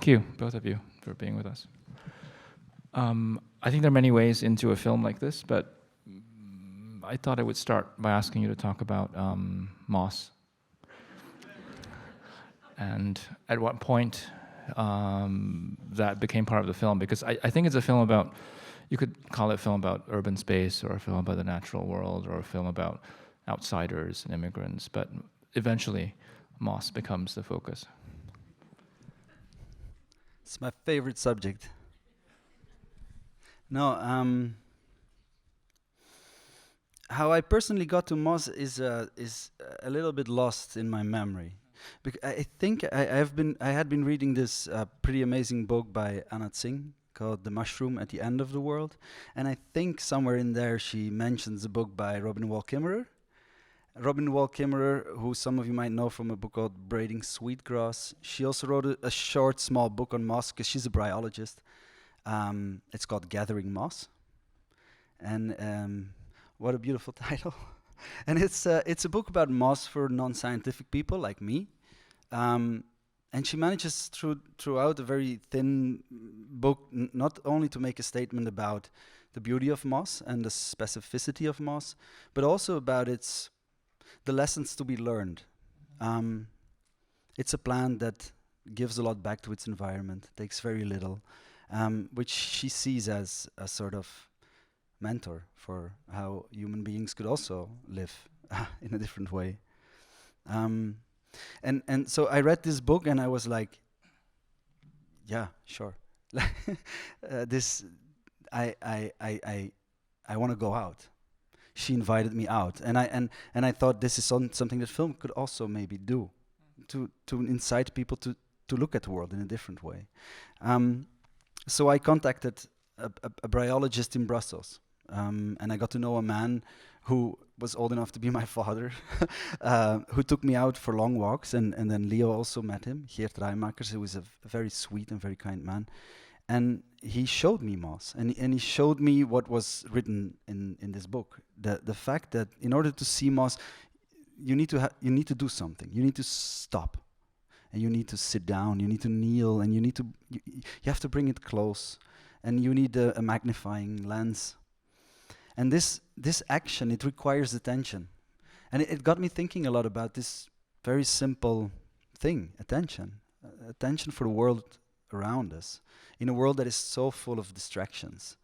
Thank you, both of you, for being with us. I think there are many ways into a film like this, but I thought I would start by asking you to talk about moss. And at what point that became part of the film, because I think it's a film about, you could call it a film about urban space, or a film about the natural world, or a film about outsiders and immigrants, but eventually moss becomes the focus. It's my favorite subject. No, how I personally got to moss is a little bit lost in my memory. I think I had been reading this pretty amazing book by Anat Singh called The Mushroom at the End of the World, and I think somewhere in there she mentions a book by Robin Wall Kimmerer. Robin Wall Kimmerer, who some of you might know from a book called Braiding Sweetgrass. She also wrote a short, small book on moss, because she's a bryologist. It's called Gathering Moss. And what a beautiful title. And it's a book about moss for non-scientific people like me. And she manages throughout a very thin book not only to make a statement about the beauty of moss and the specificity of moss, but also about the lessons to be learned. It's a plant that gives a lot back to its environment, takes very little, which she sees as a sort of mentor for how human beings could also live in a different way. And so I read this book and I was like, yeah, sure. I want to go out. She invited me out, and I thought this is something that film could also maybe do, to incite people to look at the world in a different way. So I contacted a bryologist in Brussels, and I got to know a man who was old enough to be my father, who took me out for long walks, and then Liyo also met him, Geert Rijmakers, who was a very sweet and very kind man. And he showed me moss, and he showed me what was written in this book. The fact that in order to see moss, you need to do something. You need to stop, and you need to sit down. You need to kneel, and you have to bring it close, and you need a magnifying lens. And this action, it requires attention, and it got me thinking a lot about this very simple thing: attention for the world around us, in a world that is so full of distractions.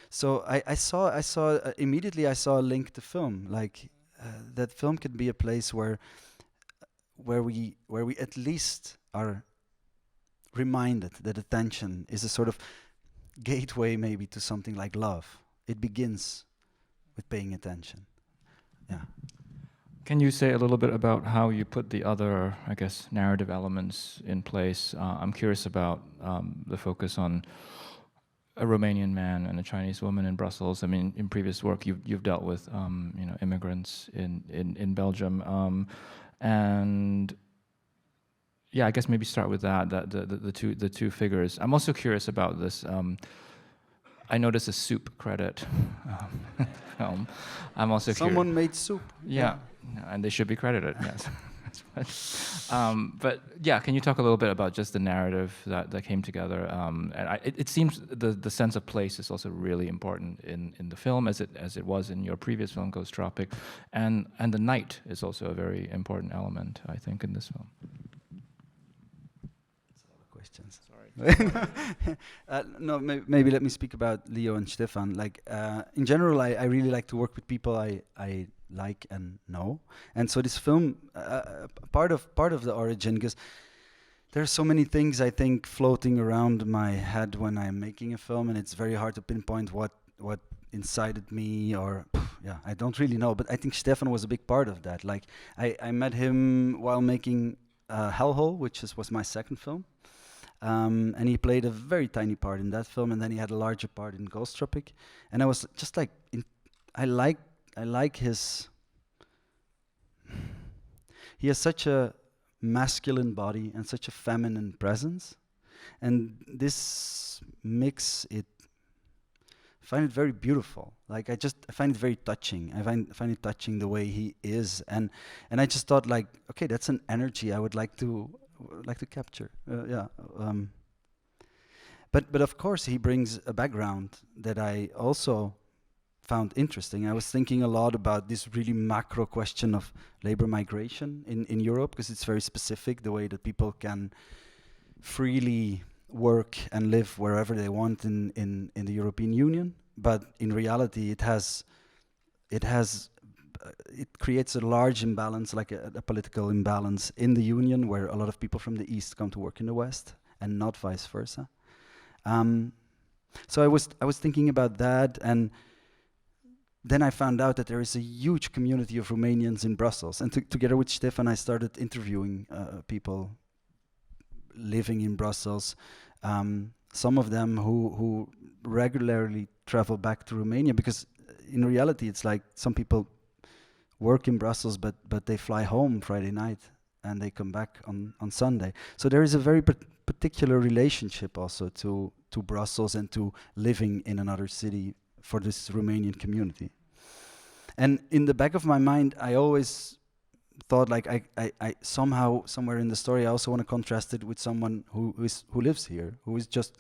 So I saw immediately I saw a link to film, like that film could be a place where we at least are reminded that attention is a sort of gateway maybe to something like love. It begins with paying attention. Yeah. Can you say a little bit about how you put the other, I guess, narrative elements in place? I'm curious about the focus on a Romanian man and a Chinese woman in Brussels. I mean, in previous work, you've dealt with immigrants in Belgium, and yeah, I guess maybe start with that. The two figures. I'm also curious about this. I noticed a soup credit film. I'm also Someone made soup. Yeah, and they should be credited. Yes. But yeah, can you talk a little bit about just the narrative that came together? And it seems the sense of place is also really important in the film, as it was in your previous film, Ghost Tropic, and the night is also a very important element, I think, in this film. Questions. Sorry. No, maybe let me speak about Liyo and Stefan. Like in general, I really like to work with people I like and know, and so this film, part of the origin, because there are so many things I think floating around my head when I'm making a film, and it's very hard to pinpoint what incited me, or I don't really know. But I think Stefan was a big part of that. Like I met him while making Hellhole, which was my second film. And he played a very tiny part in that film, and then he had a larger part in Ghost Tropic. And I was just like, I like his. He has such a masculine body and such a feminine presence, and this mix, I find it very beautiful. Like I find it very touching. I find it touching the way he is, and I just thought like, okay, that's an energy I would like to like to capture. But of course he brings a background that I also found interesting. I was thinking a lot about this really macro question of labor migration in Europe, because it's very specific, the way that people can freely work and live wherever they want in the European Union. But in reality, it creates a large imbalance, like a political imbalance in the Union, where a lot of people from the East come to work in the West, and not vice versa. So I was thinking about that, and then I found out that there is a huge community of Romanians in Brussels. And together with Stefan, I started interviewing people living in Brussels. Some of them who regularly travel back to Romania, because in reality, it's like some people work in Brussels, but they fly home Friday night and they come back on Sunday. So there is a very particular relationship also to Brussels and to living in another city for this Romanian community. And in the back of my mind, I always thought, like, I somehow, somewhere in the story, I also want to contrast it with someone who lives here, who is just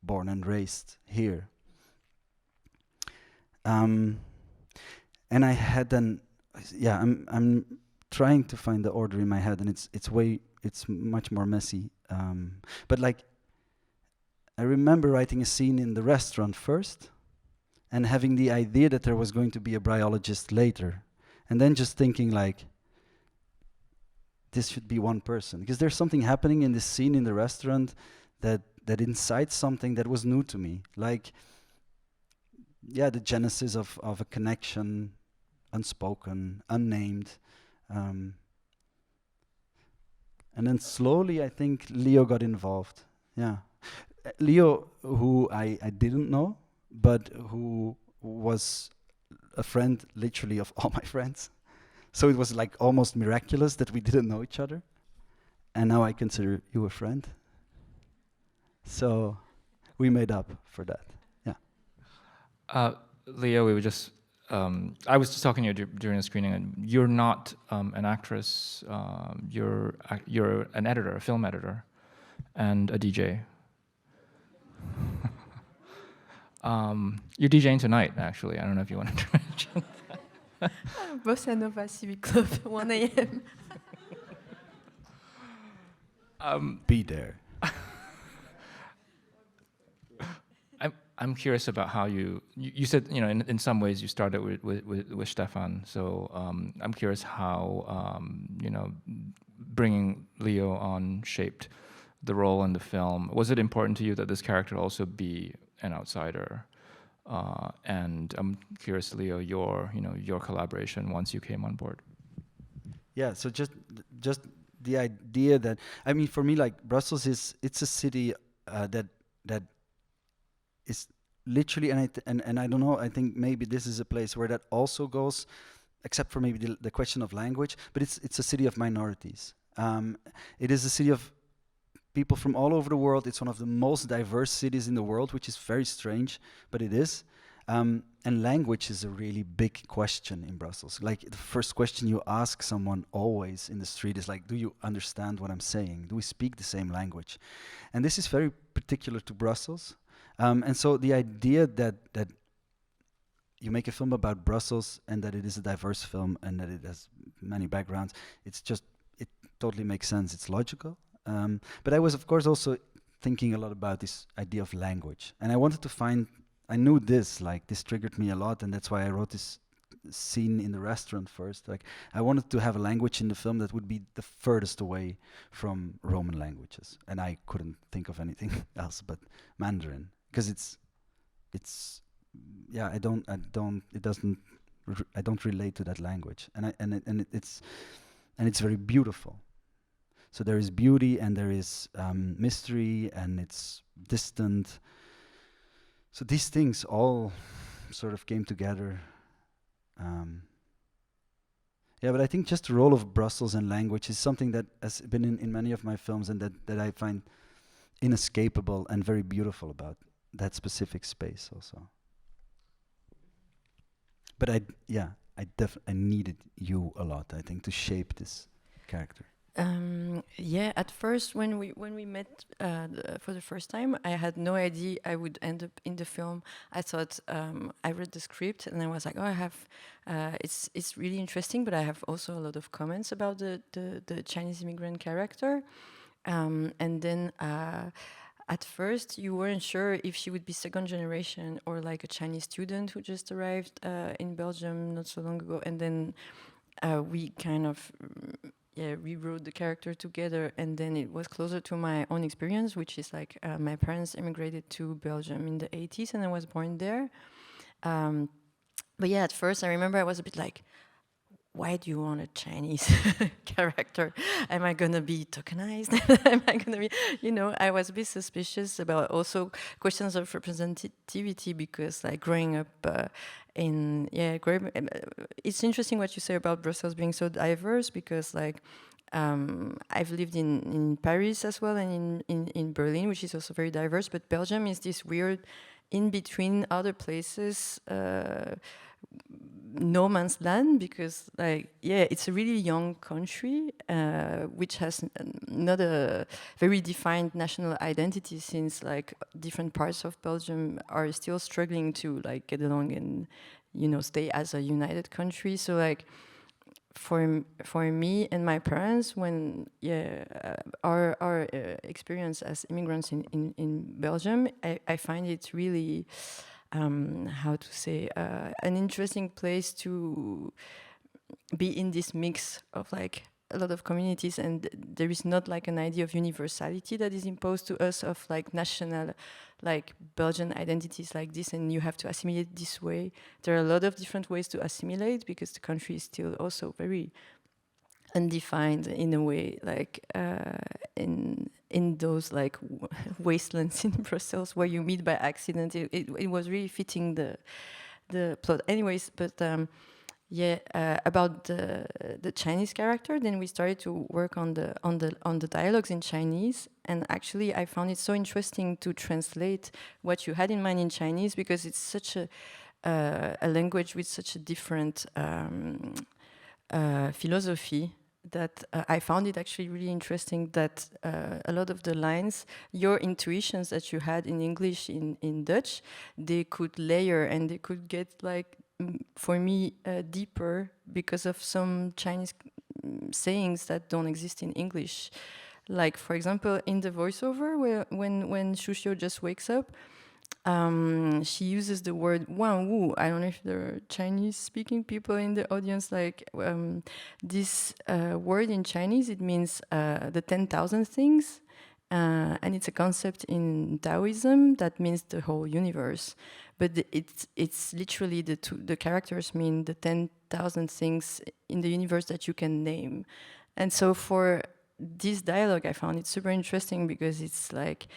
born and raised here. And I had I'm trying to find the order in my head, and it's much more messy. But like, I remember writing a scene in the restaurant first, and having the idea that there was going to be a bryologist later, and then just thinking like, this should be one person, because there's something happening in this scene in the restaurant that incites something that was new to me, like, the genesis of a connection, unspoken, unnamed, and then slowly I think Liyo got involved. Liyo, who I didn't know, but who was a friend literally of all my friends. So it was like almost miraculous that we didn't know each other. And now I consider you a friend. So we made up for that. Liyo, we were just, I was just talking to you during the screening, and you're not an actress, you're an editor, a film editor, and a DJ. You're DJing tonight, actually. I don't know if you wanted to mention that. Bossa Nova Civic Club, 1 a.m. Be there. I'm curious about how you said, in some ways you started with Stefan. So I'm curious how bringing Liyo on shaped the role in the film. Was it important to you that this character also be an outsider? And I'm curious, Liyo, your collaboration once you came on board. Yeah. So just the idea that, I mean, for me, like, Brussels it's a city that is literally, and I don't know, I think maybe this is a place where that also goes, except for maybe the question of language, but it's a city of minorities. It is a city of people from all over the world. It's one of the most diverse cities in the world, which is very strange, but it is. And language is a really big question in Brussels. Like, the first question you ask someone always in the street is like, do you understand what I'm saying? Do we speak the same language? And this is very particular to Brussels. And so the idea that you make a film about Brussels and that it is a diverse film and that it has many backgrounds, it totally makes sense. It's logical. But I was, of course, also thinking a lot about this idea of language. And I wanted to I knew this triggered me a lot, and that's why I wrote this scene in the restaurant first. Like, I wanted to have a language in the film that would be the furthest away from Roman languages. And I couldn't think of anything else but Mandarin. Because I don't relate to that language, and it's very beautiful. So there is beauty and there is mystery, and it's distant. So these things all sort of came together. But I think just the role of Brussels and language is something that has been in many of my films, and that I find inescapable and very beautiful about that specific space also. But I needed you a lot, I think, to shape this character. Yeah, at first when we met for the first time, I had no idea I would end up in the film. I thought I read the script and I was like, oh, I have it's really interesting, but I have also a lot of comments about the Chinese immigrant character. And then at first you weren't sure if she would be second generation or like a Chinese student who just arrived in Belgium not so long ago, and then we kind of rewrote the character together, and then it was closer to my own experience, which is like my parents immigrated to Belgium in the 80s and I was born there. But yeah, at first I remember I was a bit like, why do you want a Chinese character? Am I gonna be tokenized? Am I gonna be, I was a bit suspicious about also questions of representativity, because like growing up it's interesting what you say about Brussels being so diverse, because like I've lived in Paris as well, and in Berlin, which is also very diverse, but Belgium is this weird in between other places, no man's land, because like it's a really young country which has not a very defined national identity, since like different parts of Belgium are still struggling to like get along and stay as a united country. So like for me and my parents, when our experience as immigrants in Belgium, I find it really how to say, an interesting place to be in this mix of like a lot of communities, and there is not like an idea of universality that is imposed to us of like national, like Belgian identities like this, and you have to assimilate this way. There are a lot of different ways to assimilate, because the country is still also very undefined in a way, like in those like wastelands in Brussels where you meet by accident. It was really fitting the plot. Anyways, but about the Chinese character, then we started to work on the dialogues in Chinese, and actually I found it so interesting to translate what you had in mind in Chinese, because it's such a language with such a different philosophy, that I found it actually really interesting that a lot of the lines, your intuitions that you had in English, in Dutch, they could layer and they could get like, for me, deeper, because of some Chinese sayings that don't exist in English. Like, for example, in the voiceover, when Shushio just wakes up, she uses the word Wan Wu. I don't know if there are Chinese-speaking people in the audience. Like this word in Chinese, it means the 10,000 things, and it's a concept in Taoism that means the whole universe. But it's literally the characters mean the 10,000 things in the universe that you can name. And so for this dialogue, I found it super interesting, because it's like,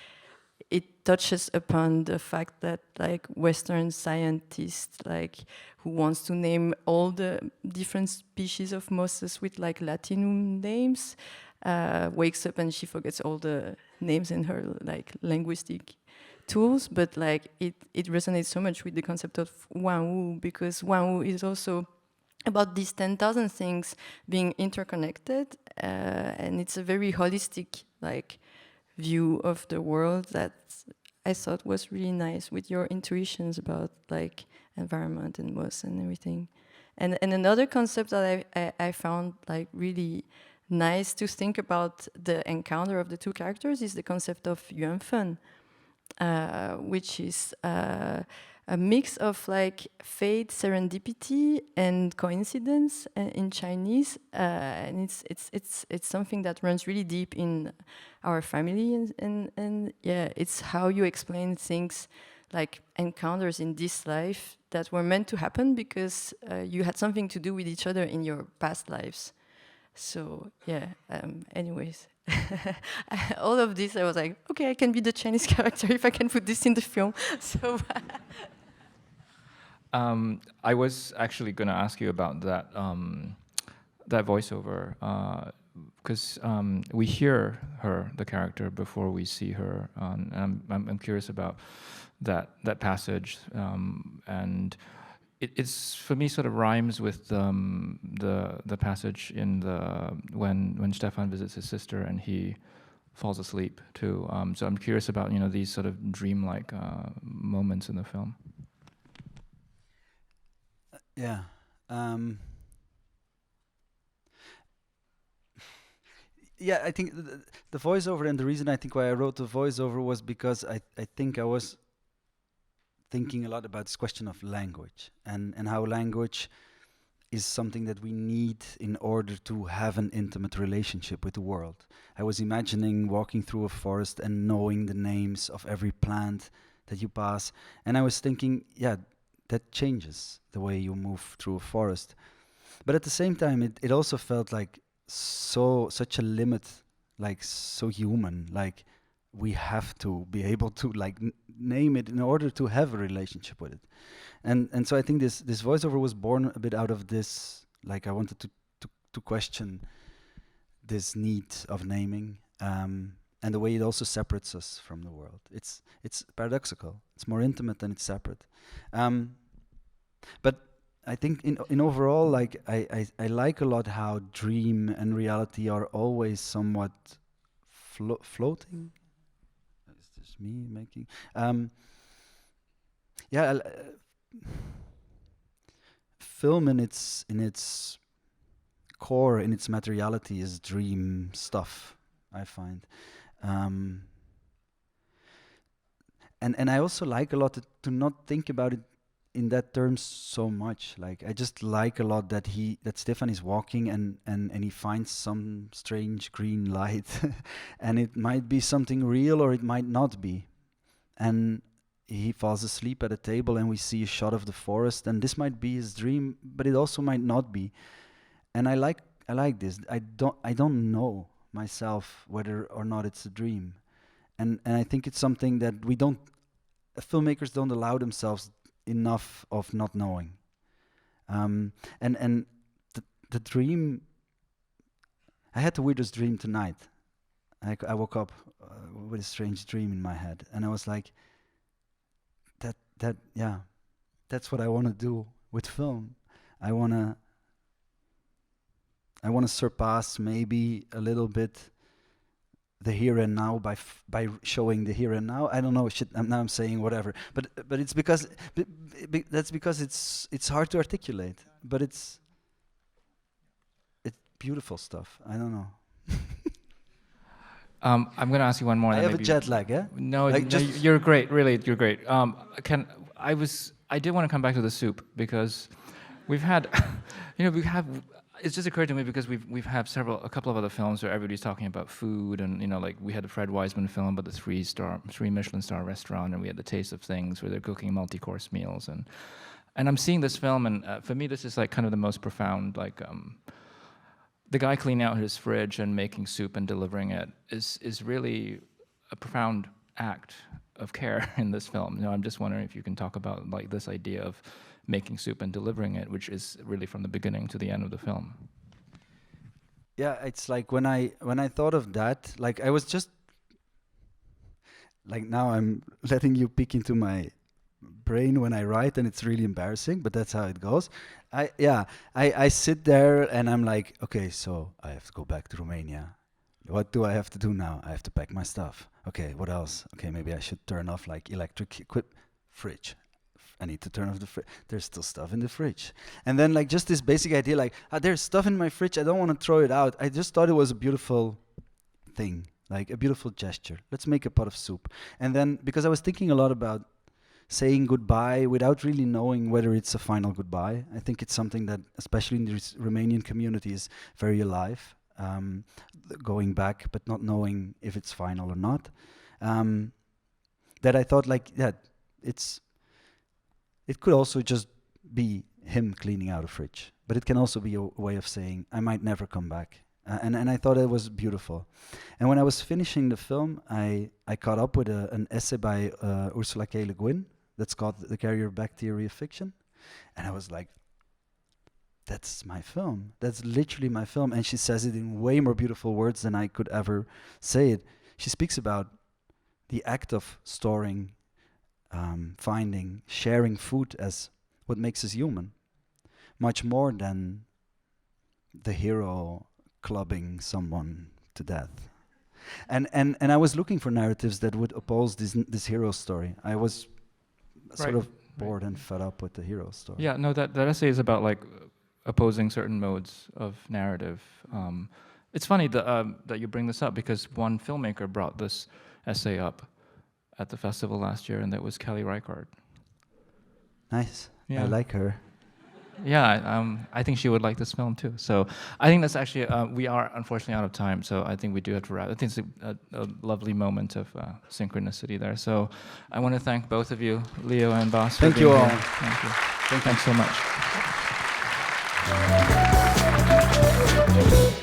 it touches upon the fact that like Western scientists, like who wants to name all the different species of mosses with like Latin names, wakes up and she forgets all the names in her like linguistic tools. But like it resonates so much with the concept of Wan Wu, because Wan Wu is also about these 10,000 things being interconnected, and it's a very holistic like view of the world that I thought was really nice, with your intuitions about like environment and moss and everything. And another concept that I found like really nice to think about the encounter of the two characters is the concept of yuanfen, which is a mix of like fate, serendipity, and coincidence in Chinese, and it's something that runs really deep in our family, and yeah, it's how you explain things like encounters in this life that were meant to happen because you had something to do with each other in your past lives. So yeah, anyways, all of this, I was like, okay, I can be the Chinese character if I can put this in the film. So I was actually going to ask you about that that voiceover, because we hear her, the character, before we see her, and I'm curious about that passage, and it's for me sort of rhymes with the passage in the when Stefan visits his sister and he falls asleep too. So I'm curious about these sort of dreamlike moments in the film. Yeah. Yeah, I think the voiceover, and the reason I think why I wrote the voiceover was because I think I was thinking a lot about this question of language and how language is something that we need in order to have an intimate relationship with the world. I was imagining walking through a forest and knowing the names of every plant that you pass, and I was thinking, yeah, that changes the way you move through a forest. But at the same time, it also felt like such a limit, like so human, like we have to be able to like name it in order to have a relationship with it. And so I think this voiceover was born a bit out of this, like I wanted to question this need of naming, and the way it also separates us from the world. It's paradoxical. It's more intimate than it's separate. But I think in overall, like I like a lot how dream and reality are always somewhat floating. Is this me making? Yeah, film in its core, in its materiality, is dream stuff, I find. And I also like a lot to not think about it in that terms so much. Like I just like a lot that Stefan is walking and he finds some strange green light and it might be something real or it might not be. And he falls asleep at a table and we see a shot of the forest, and this might be his dream, but it also might not be. And I like this. I don't know myself whether or not it's a dream. And I think it's something that filmmakers don't allow themselves enough of not knowing. And the dream, I had the weirdest dream tonight. I woke up with a strange dream in my head, and I was like, that's what I want to do with film. I want to surpass maybe a little bit the here and now by showing the here and now. I don't know. Now I'm saying whatever, but it's because that's because it's hard to articulate, but it's beautiful stuff. I don't know. I'm going to ask you one more. I have a jet lag, yeah? No, like you're great. Really, you're great. I did want to come back to the soup because we've had, it's just occurred to me because we've had a couple of other films where everybody's talking about food, and like we had the Fred Wiseman film about the three Michelin star restaurant, and we had The Taste of Things where they're cooking multi-course meals, and I'm seeing this film, and for me this is like kind of the most profound, like the guy cleaning out his fridge and making soup and delivering it is really a profound act of care in this film. I'm just wondering if you can talk about like this idea of making soup and delivering it, which is really from the beginning to the end of the film. Yeah, it's like when I thought of that, like I was just like, now I'm letting you peek into my brain when I write, and it's really embarrassing, but that's how it goes. I sit there and I'm like, okay, so I have to go back to Romania. What do I have to do now? I have to pack my stuff. Okay, what else? Okay, maybe I should turn off like electric fridge. I need to turn off the fridge. There's still stuff in the fridge. And then like just this basic idea, like, there's stuff in my fridge. I don't want to throw it out. I just thought it was a beautiful thing, like a beautiful gesture. Let's make a pot of soup. And then, because I was thinking a lot about saying goodbye without really knowing whether it's a final goodbye. I think it's something that, especially in the Romanian community, is very alive. Going back, but not knowing if it's final or not. That I thought, like, it could also just be him cleaning out a fridge, but it can also be a way of saying, I might never come back. And I thought it was beautiful. And when I was finishing the film, I caught up with an essay by Ursula K. Le Guin that's called The Carrier-Back Theory of Fiction. And I was like, that's my film. That's literally my film. And she says it in way more beautiful words than I could ever say it. She speaks about the act of storing, finding, sharing food as what makes us human, much more than the hero clubbing someone to death. And I was looking for narratives that would oppose this hero story. I was sort of bored and fed up with the hero story. Yeah, no, that essay is about like opposing certain modes of narrative. It's funny that you bring this up, because one filmmaker brought this essay up at the festival last year, and that was Kelly Reichardt. Nice. Yeah. I like her. Yeah, I think she would like this film too. So I think that's actually, we are unfortunately out of time, so I think we do have to wrap. I think it's a lovely moment of synchronicity there. So I want to thank both of you, Liyo and Bas. Thank you all. Thank you. Thanks so much.